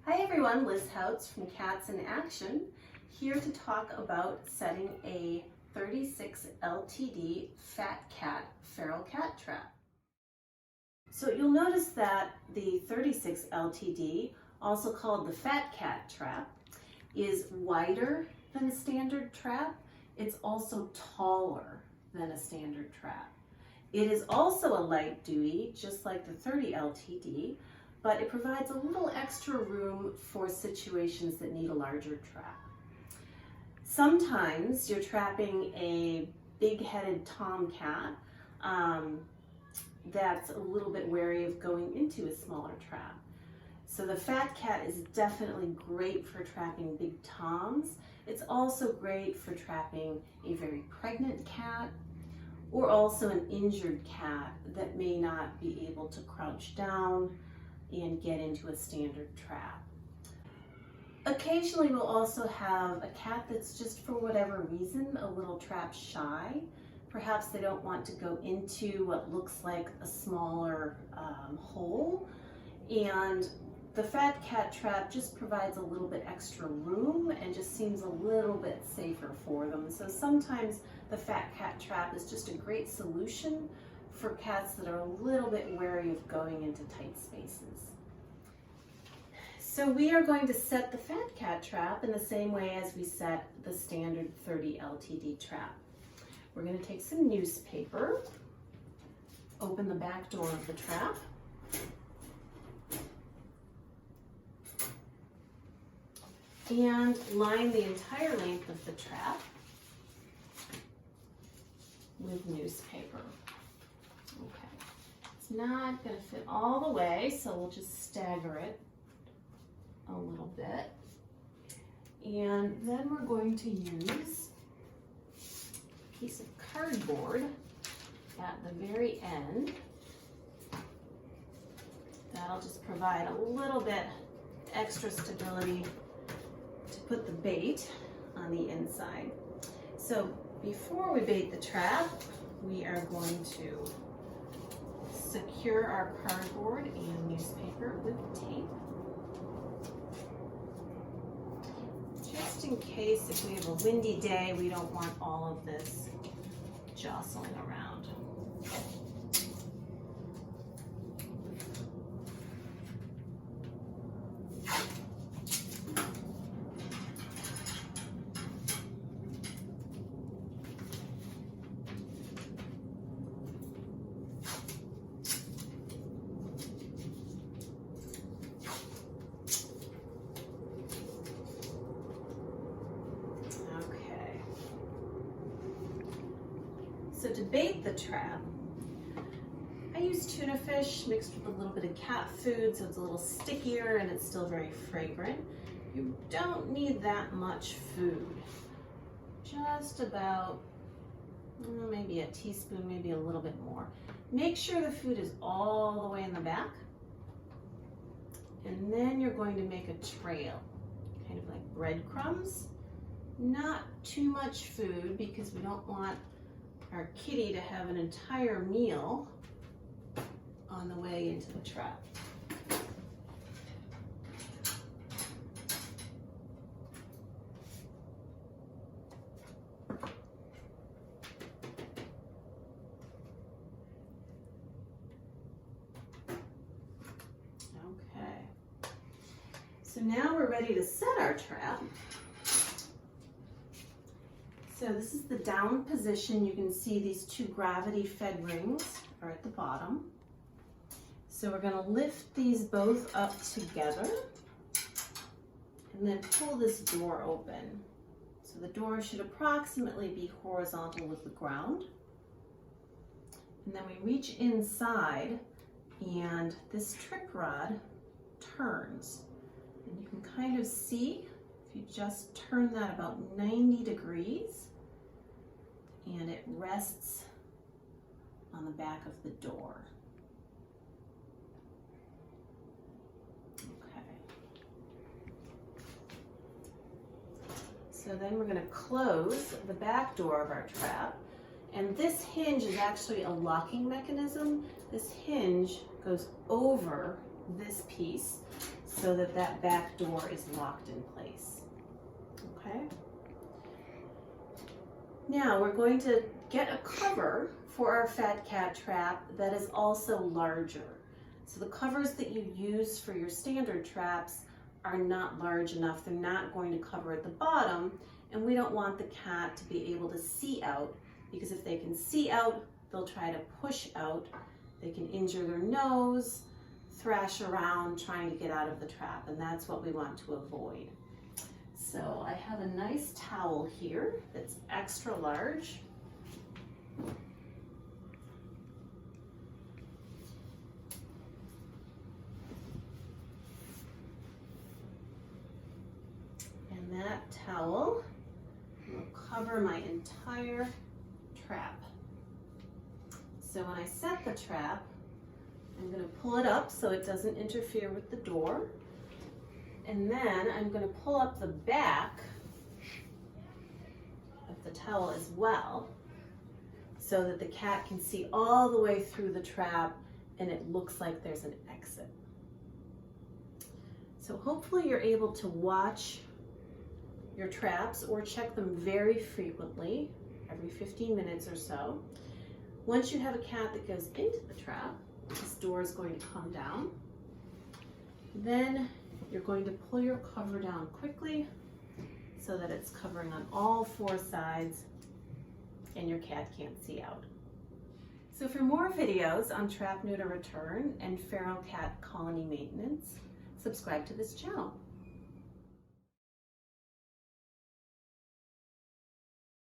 Hi everyone, Liz Houts from Cats in Action, here to talk about setting a 36 LTD Fat Cat Feral Cat Trap. So you'll notice that the 36 LTD, also called the Fat Cat Trap, is wider than a standard trap. It's also taller than a standard trap. It is also a light duty, just like the 30 LTD, but it provides a little extra room for situations that need a larger trap. Sometimes you're trapping a big-headed tomcat that's a little bit wary of going into a smaller trap. So the Fat Cat is definitely great for trapping big toms. It's also great for trapping a very pregnant cat or also an injured cat that may not be able to crouch down and get into a standard trap. Occasionally we'll also have a cat that's just for whatever reason a little trap shy. Perhaps they don't want to go into what looks like a smaller hole, and the Fat Cat Trap just provides a little bit extra room and just seems a little bit safer for them. So sometimes the Fat Cat Trap is just a great solution for cats that are a little bit wary of going into tight spaces. So we are going to set the Fat Cat Trap in the same way as we set the standard 30 LTD trap. We're going to take some newspaper, open the back door of the trap, and line the entire length of the trap with newspaper. Okay, it's not going to fit all the way, so we'll just stagger it a little bit. And then we're going to use a piece of cardboard at the very end. That'll just provide a little bit extra stability to put the bait on the inside. So before we bait the trap, we are going to secure our cardboard and newspaper with tape. Just in case if we have a windy day, we don't want all of this jostling around. So to bait the trap, I use tuna fish mixed with a little bit of cat food, so it's a little stickier and it's still very fragrant. You don't need that much food. Just about maybe a teaspoon, maybe a little bit more. Make sure the food is all the way in the back. And then you're going to make a trail, kind of like breadcrumbs. Not too much food because we don't want our kitty to have an entire meal on the way into the trap. Okay, so now we're ready to set our trap. So this is the down position. You can see these two gravity-fed rings are at the bottom. So we're going to lift these both up together and then pull this door open. So the door should approximately be horizontal with the ground. And then we reach inside and this trick rod turns. And you can kind of see if you just turn that about 90 degrees, and it rests on the back of the door. Okay. So then we're going to close the back door of our trap, and this hinge is actually a locking mechanism. This hinge goes over this piece, so that that back door is locked in place. Okay. Now we're going to get a cover for our fat cat trap that is also larger. So the covers that you use for your standard traps are not large enough. They're not going to cover at the bottom, and we don't want the cat to be able to see out, because if they can see out, they'll try to push out. They can injure their nose, thrash around trying to get out of the trap, and that's what we want to avoid. So I have a nice towel here that's extra large. And that towel will cover my entire trap. So when I set the trap, I'm going to pull it up so it doesn't interfere with the door. And then I'm going to pull up the back of the towel as well, so that the cat can see all the way through the trap and it looks like there's an exit. So hopefully you're able to watch your traps or check them very frequently, every 15 minutes or so. Once you have a cat that goes into the trap, this door is going to come down. Then you're going to pull your cover down quickly so that it's covering on all four sides and your cat can't see out. So for more videos on trap-neuter-return and feral cat colony maintenance, subscribe to this channel.